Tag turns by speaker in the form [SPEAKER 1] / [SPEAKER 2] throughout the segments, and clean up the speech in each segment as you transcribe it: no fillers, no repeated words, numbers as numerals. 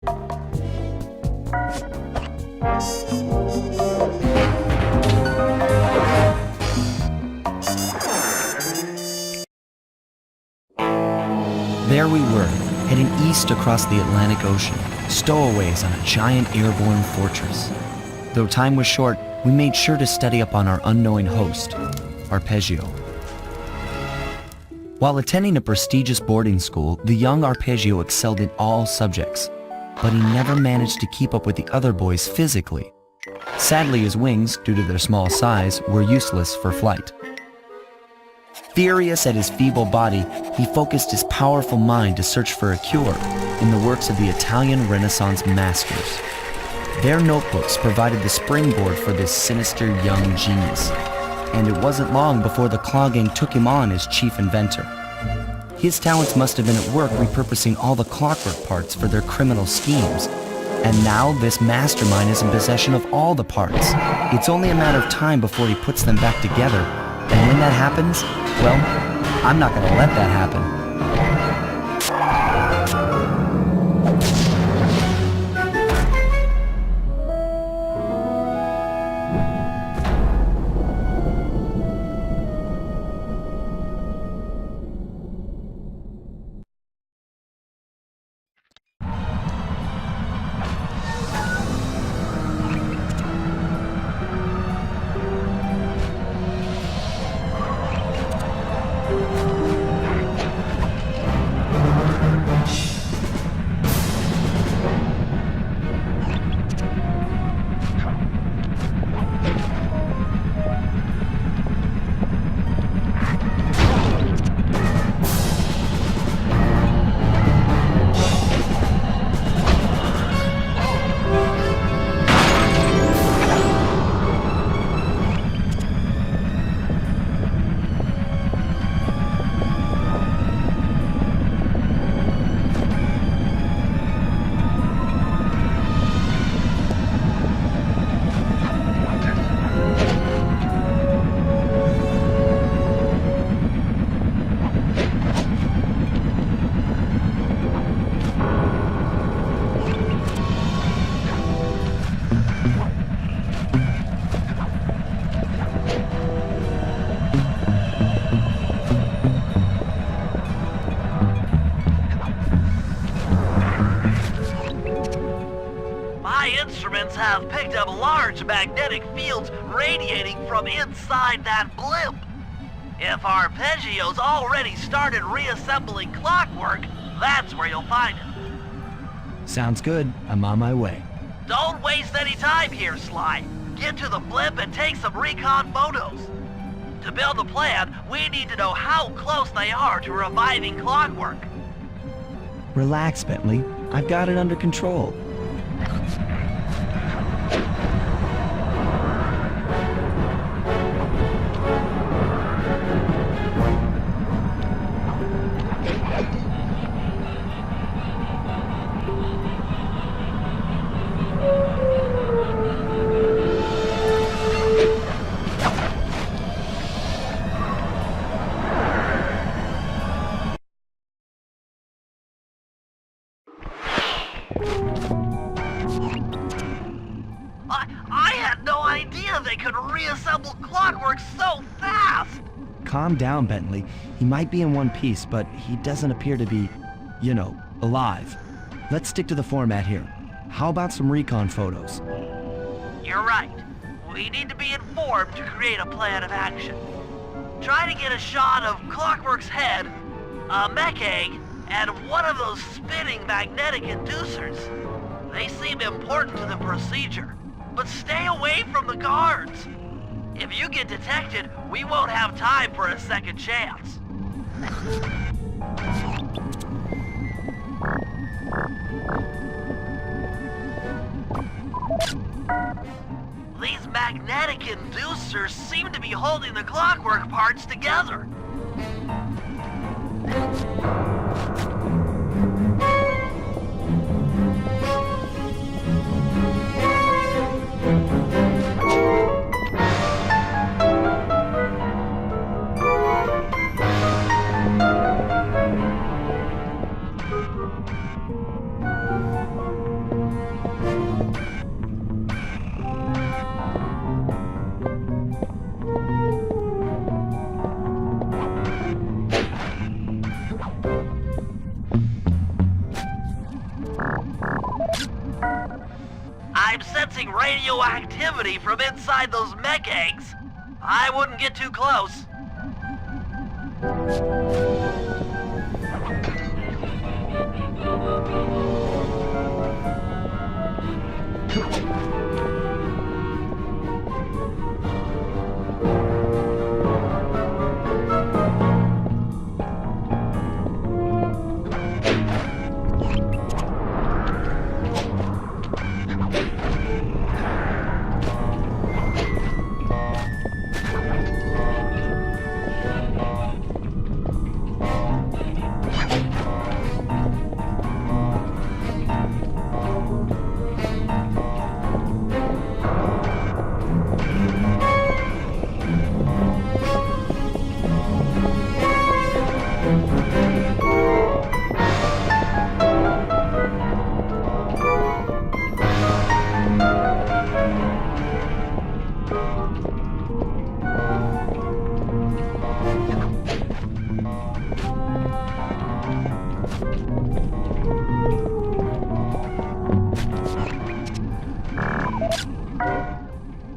[SPEAKER 1] There we were, heading east across the Atlantic Ocean, stowaways on a giant airborne fortress. Though time was short, we made sure to study up on our unknowing host, Arpeggio. While attending a prestigious boarding school, the young Arpeggio excelled in all subjects, but he never managed to keep up with the other boys physically. Sadly, his wings, due to their small size, were useless for flight. Furious at his feeble body, he focused his powerful mind to search for a cure in the works of the Italian Renaissance masters. Their notebooks provided the springboard for this sinister young genius, and it wasn't long before the Claw Gang took him on as chief inventor. His talents must have been at work repurposing all the clockwork parts for their criminal schemes, and now this mastermind is in possession of all the parts. It's only a matter of time before he puts them back together, and when that happens, well, I'm not going to let that happen.
[SPEAKER 2] Have picked up large magnetic fields radiating from inside that blimp. If Arpeggio's already started reassembling clockwork, that's where you'll find him.
[SPEAKER 1] Sounds good. I'm on my way.
[SPEAKER 2] Don't waste any time here, Sly. Get to the blimp and take some recon photos. To build a plan, we need to know how close they are to reviving clockwork.
[SPEAKER 1] Relax, Bentley. I've got it under control.
[SPEAKER 2] I had no idea they could reassemble clockwork so fast!
[SPEAKER 1] Calm down, Bentley. He might be in one piece, but he doesn't appear to be, alive. Let's stick to the format here. How about some recon photos?
[SPEAKER 2] You're right. We need to be informed to create a plan of action. Try to get a shot of Clockwork's head, a mech egg, and one of those spinning magnetic inducers. They seem important to the procedure, but stay away from the guards. If you get detected, we won't have time for a second chance. These magnetic inducers seem to be holding the clockwork parts together. I'm sensing radioactivity from inside those mech eggs. I wouldn't get too close.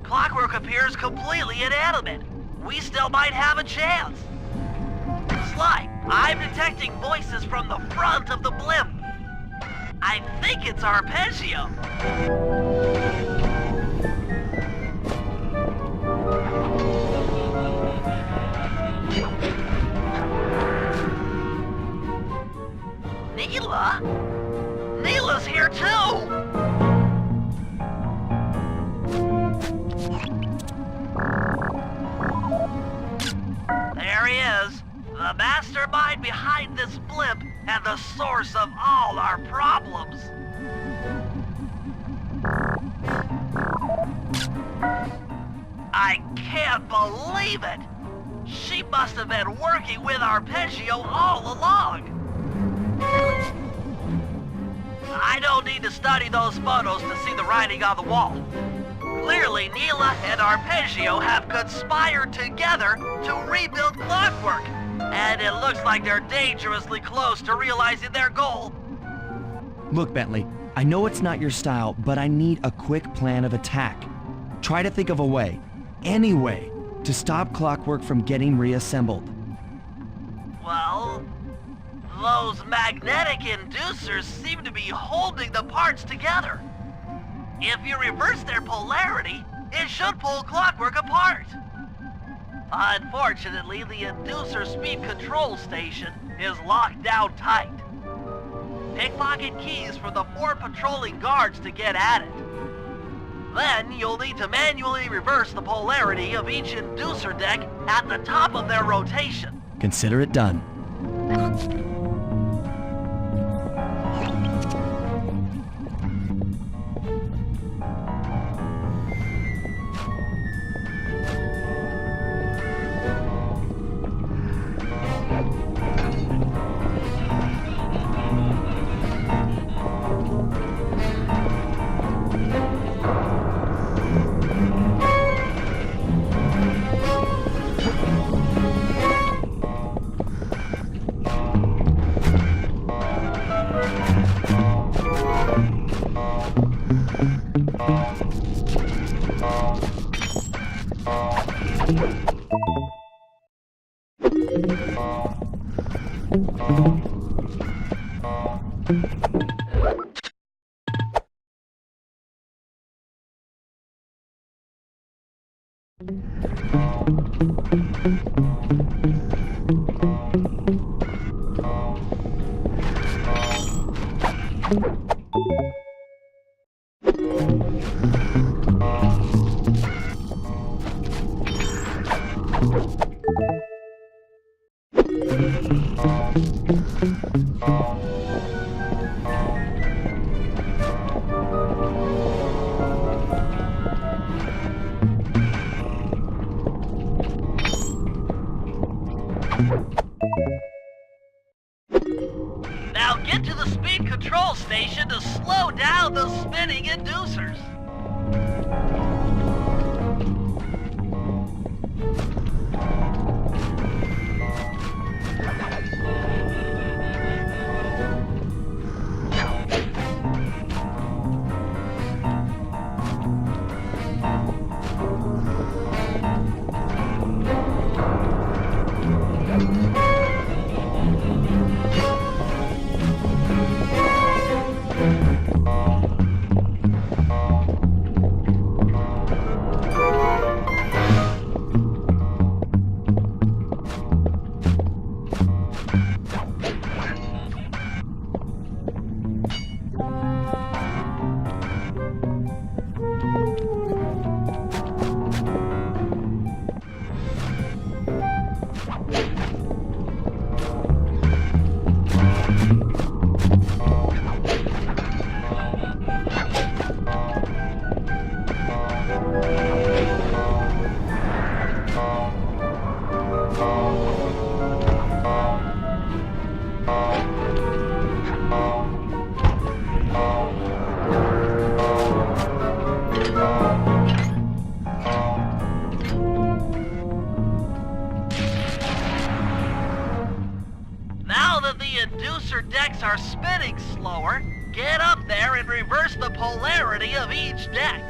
[SPEAKER 2] Clockwork appears completely inanimate. We still might have a chance. Sly, I'm detecting voices from the front of the blimp. I think it's Arpeggio. Neela? Neela's here too! There he is, the mastermind behind this blimp and the source of all our problems. I can't believe it! She must have been working with Arpeggio all along. I don't need to study those photos to see the writing on the wall. Clearly, Neela and Arpeggio have conspired together to rebuild Clockwork, and it looks like they're dangerously close to realizing their goal.
[SPEAKER 1] Look, Bentley, I know it's not your style, but I need a quick plan of attack. Try to think of a way, any way, to stop Clockwork from getting reassembled.
[SPEAKER 2] Well, those magnetic inducers seem to be holding the parts together. If you reverse their polarity, it should pull Clockwork apart. Unfortunately, the inducer speed control station is locked down tight. Pickpocket keys for the 4 patrolling guards to get at it. Then you'll need to manually reverse the polarity of each inducer deck at the top of their rotation.
[SPEAKER 1] Consider it done.
[SPEAKER 2] Now get to the speed control station to slow down those spinning inducers. decks are spinning slower, get up there and reverse the polarity of each deck.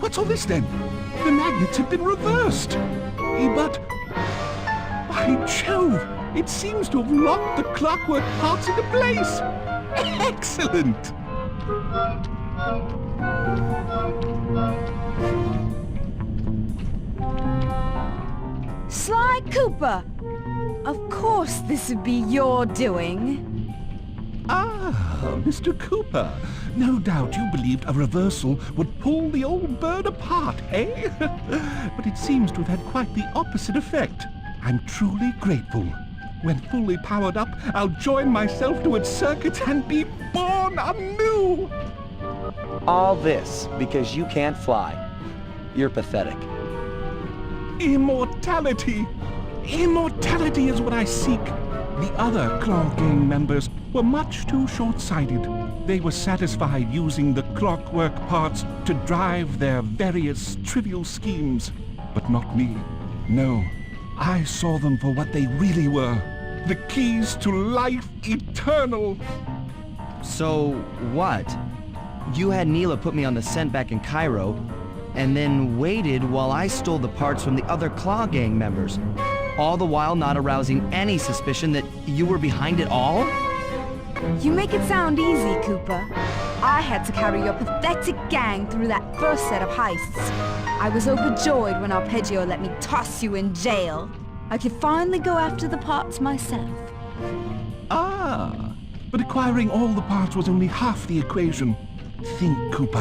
[SPEAKER 3] What's all this then? The mag coordinates have been reversed. But, by Jove, it seems to have locked the clockwork parts into place. Excellent!
[SPEAKER 4] Sly Cooper! Of course this would be your doing.
[SPEAKER 3] Ah, Mr. Cooper. No doubt you believed a reversal would pull the old bird apart, eh? But it seems to have had quite the opposite effect. I'm truly grateful. When fully powered up, I'll join myself to its circuit and be born anew!
[SPEAKER 1] All this because you can't fly. You're pathetic.
[SPEAKER 3] Immortality! Immortality is what I seek. The other Claw Gang members were much too short-sighted. They were satisfied using the clockwork parts to drive their various trivial schemes. But not me. No, I saw them for what they really were. The keys to life eternal.
[SPEAKER 1] So, what? You had Neela put me on the scent back in Cairo, and then waited while I stole the parts from the other Claw Gang members, all the while not arousing any suspicion that you were behind it all?
[SPEAKER 4] You make it sound easy, Cooper. I had to carry your pathetic gang through that first set of heists. I was overjoyed when Arpeggio let me toss you in jail. I could finally go after the parts myself.
[SPEAKER 3] Ah, but acquiring all the parts was only half the equation. Think, Cooper.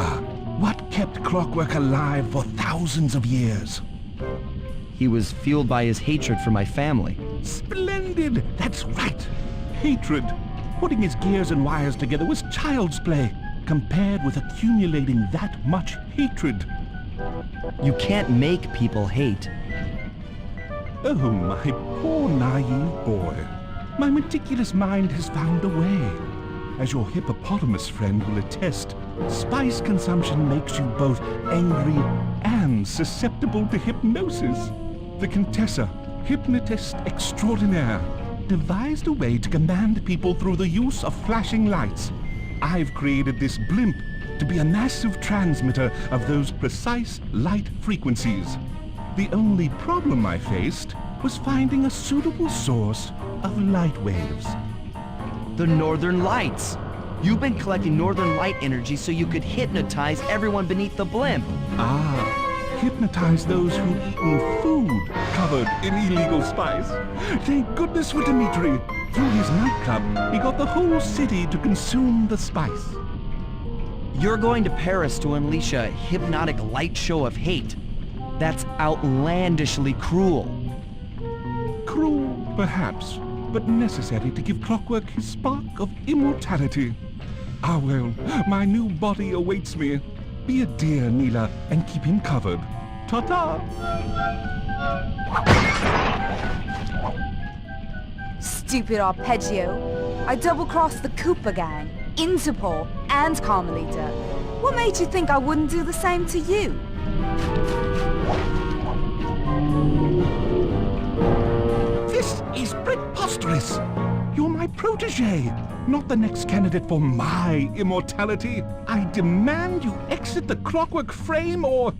[SPEAKER 3] What kept Clockwork alive for thousands of years?
[SPEAKER 1] He was fueled by his hatred for my family.
[SPEAKER 3] Splendid! That's right! Hatred. Putting his gears and wires together was child's play, compared with accumulating that much hatred.
[SPEAKER 1] You can't make people hate.
[SPEAKER 3] Oh, my poor naive boy. My meticulous mind has found a way. As your hippopotamus friend will attest, spice consumption makes you both angry and susceptible to hypnosis. The Contessa, hypnotist extraordinaire, devised a way to command people through the use of flashing lights. I've created this blimp to be a massive transmitter of those precise light frequencies. The only problem I faced was finding a suitable source of light waves.
[SPEAKER 1] The Northern Lights. You've been collecting Northern Light energy so you could hypnotize everyone beneath the blimp.
[SPEAKER 3] Ah, hypnotize those who'd eaten food covered in illegal spice. Thank goodness for Dimitri. Through his nightclub, he got the whole city to consume the spice.
[SPEAKER 1] You're going to Paris to unleash a hypnotic light show of hate. That's outlandishly cruel.
[SPEAKER 3] Cruel, perhaps, but necessary to give Clockwork his spark of immortality. Ah well, my new body awaits me. Be a dear, Neela, and keep him covered. Ta-ta!
[SPEAKER 4] Stupid Arpeggio. I double-crossed the Cooper gang, Interpol, and Carmelita. What made you think I wouldn't do the same to you?
[SPEAKER 3] This is preposterous! You're my protege, not the next candidate for my immortality. I demand you exit the Clockwork frame or...